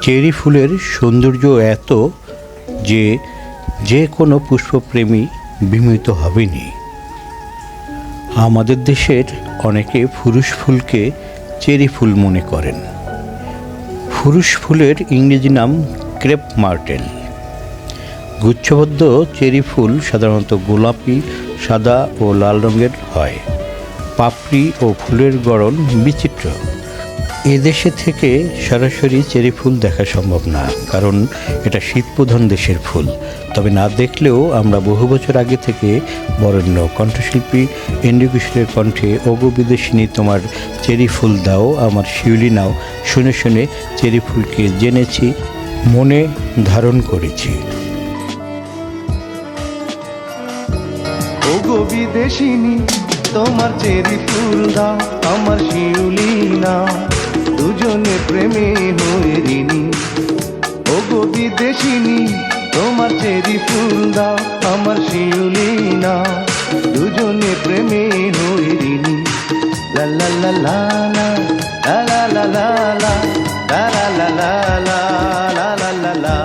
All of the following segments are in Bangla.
চেরি ফুলের সৌন্দর্য এত যে যে কোনো পুষ্পপ্রেমী বিমোহিত হবেনি। আমাদের দেশের অনেকে ফুরুষ ফুলকে চেরি ফুল মনে করেন। ফুরুষ ফুলের ইংরেজি নাম ক্রেপ মার্টেল। গুচ্ছবদ্ধ চেরি ফুল সাধারণত গোলাপি, সাদা ও লাল রঙের হয়। পাপড়ি ও ফুলের গড়ন বিচিত্র। এদেশে থেকে সরাসরি চেরি ফুল দেখা সম্ভব না, কারণ এটা শীতপ্রধান দেশের ফুল। তবে না দেখলেও আমরা বহু বছর আগে থেকে বরেণ্য কণ্ঠশিল্পী এন্ড্রু কিশোরের কণ্ঠে ওগো বিদেশিনী তোমার চেরি ফুল দাও আমার শিউলি নাও শুনে শুনে চেরি ফুলকে জেনেছি, মনে ধারণ করেছি। ওগো বিদেশিনী তোমার চেরি ফুল দাও আমার শিউলি নাও দুজনে প্রেমে হয়ে ঋণী। ওগো বিদেশিনী তোমার চেরি ফুল দাও আমার শিউলি নাও দুজনে প্রেমে হয়ে ঋণী। লা লা লা লা লা লা লা লা লা লা লা লা লা লা লা লা লা লা।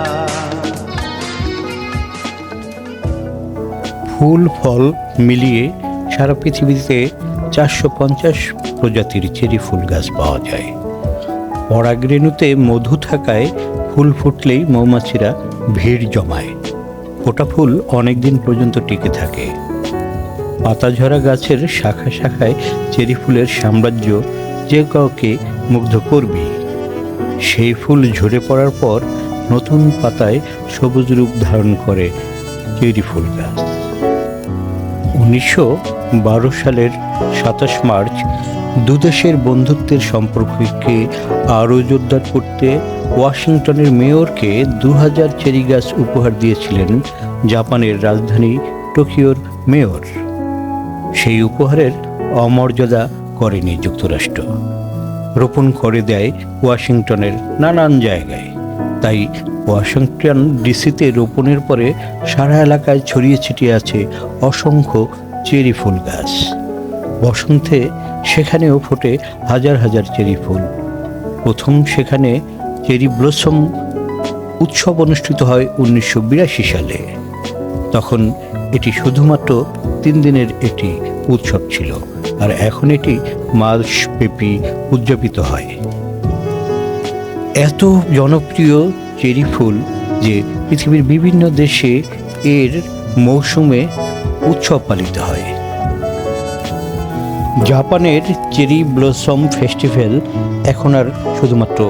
ফুল ফল মিলিয়ে সারা পৃথিবীতে 450 প্রজাতির চেরি ফুল গাছ পাওয়া যায়। পরাগরেণুতে মধু থাকায় ফুল ফুটলেই মৌমাছিরা ভিড় জমায়। ফোটা ফুল অনেক দিন পর্যন্ত টিকে থাকে। পাতাঝরা গাছের শাখা শাখায় চেরি ফুলের সাম্রাজ্য যে কাউকে মুগ্ধ করবেই। সেই ফুল ঝরে পড়ার পর নতুন পাতায় সবুজ রূপ ধারণ করে চেরি ফুল গাছ। 1912 সালের 27 মার্চ দুদেশের বন্ধুত্বের সম্পর্ককে আরও জোরদার করতে ওয়াশিংটনের মেয়রকে 2000 চেরি গাছ উপহার দিয়েছিলেন জাপানের রাজধানী টোকিওর মেয়র। সেই উপহারের অমর্যাদা করেনি যুক্তরাষ্ট্র, রোপণ করে দেয় ওয়াশিংটনের নানান জায়গায়। তাই ওয়াশিংটন ডিসিতে রোপণের পরে সারা এলাকায় ছড়িয়ে ছিটিয়ে আছে অসংখ্য চেরি ফুল গাছ। বসন্তে সেখানেও ফোটে হাজার হাজার চেরি ফুল। প্রথম সেখানে চেরি ব্লসম উৎসব অনুষ্ঠিত হয় 1982 সালে। তখন এটি শুধুমাত্র 3 দিনের একটি উৎসব ছিল, আর এখন এটি মাসব্যাপী উদযাপিত হয়। এত জনপ্রিয় চেরি ফুল যে পৃথিবীর বিভিন্ন দেশে এর মৌসুমে উৎসব পালিত হয়। জাপানের চেরি ব্লসম ফেস্টিভ্যাল এখন আর শুধুমাত্র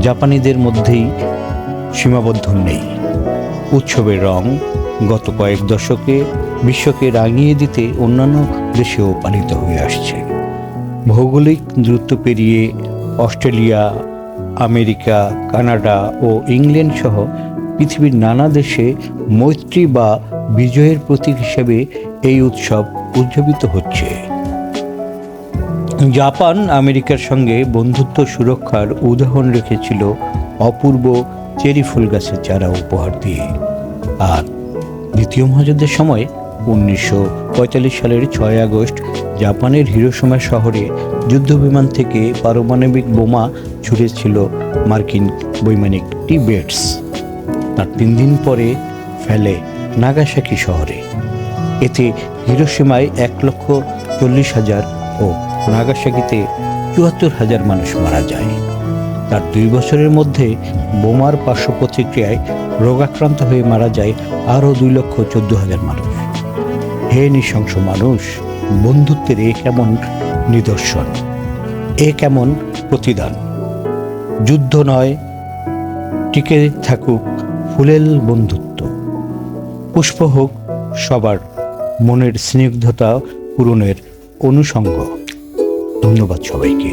জাপানিদের মধ্যেই সীমাবদ্ধ নেই। উৎসবের রং গত কয়েক দশকে বিশ্বকে রাঙিয়ে দিতে অন্যান্য দেশেও পালিত হয়ে আসছে। ভৌগোলিক দূরত্ব পেরিয়ে অস্ট্রেলিয়া, আমেরিকা, কানাডা ও ইংল্যান্ড সহ পৃথিবীর নানা দেশে মৈত্রী বা বিজয়ের প্রতীক হিসেবে এই উৎসব উদযাপিত হচ্ছে। জাপান আমেরিকার সঙ্গে বন্ধুত্ব সুরক্ষার উদাহরণ রেখেছিল অপূর্ব চেরি ফুল গাছের চারা উপহার দিয়ে। আর দ্বিতীয় মহাযুদ্ধের সময় 1945 সালের 6 আগস্ট জাপানের হিরোশিমা শহরে যুদ্ধবিমান থেকে পারমাণবিক বোমা ছুঁড়েছিল মার্কিন বৈমানিক টিবেটস। তার 3 দিন পরে ফেলে নাগাসাকি শহরে। এতে হিরোশিমায় 1,40,000 ও নাগাসাকিতে 74,000 মানুষ মারা যায়। তার 2 বছরের মধ্যে বোমার পার্শ্ব প্রতিক্রিয়ায় রোগাক্রান্ত হয়ে মারা যায় আরও 2,14,000 মানুষ। হে নৃশংস মানুষ, বন্ধুত্বের এ কেমন নিদর্শন, এ কেমন প্রতিদান। যুদ্ধ নয়, টিকে থাকুক ফুলেল বন্ধুত্ব। পুষ্প হোক সবার মনের স্নিগ্ধতা পূরণের অনুষঙ্গ। ধন্যবাদ সবাইকে।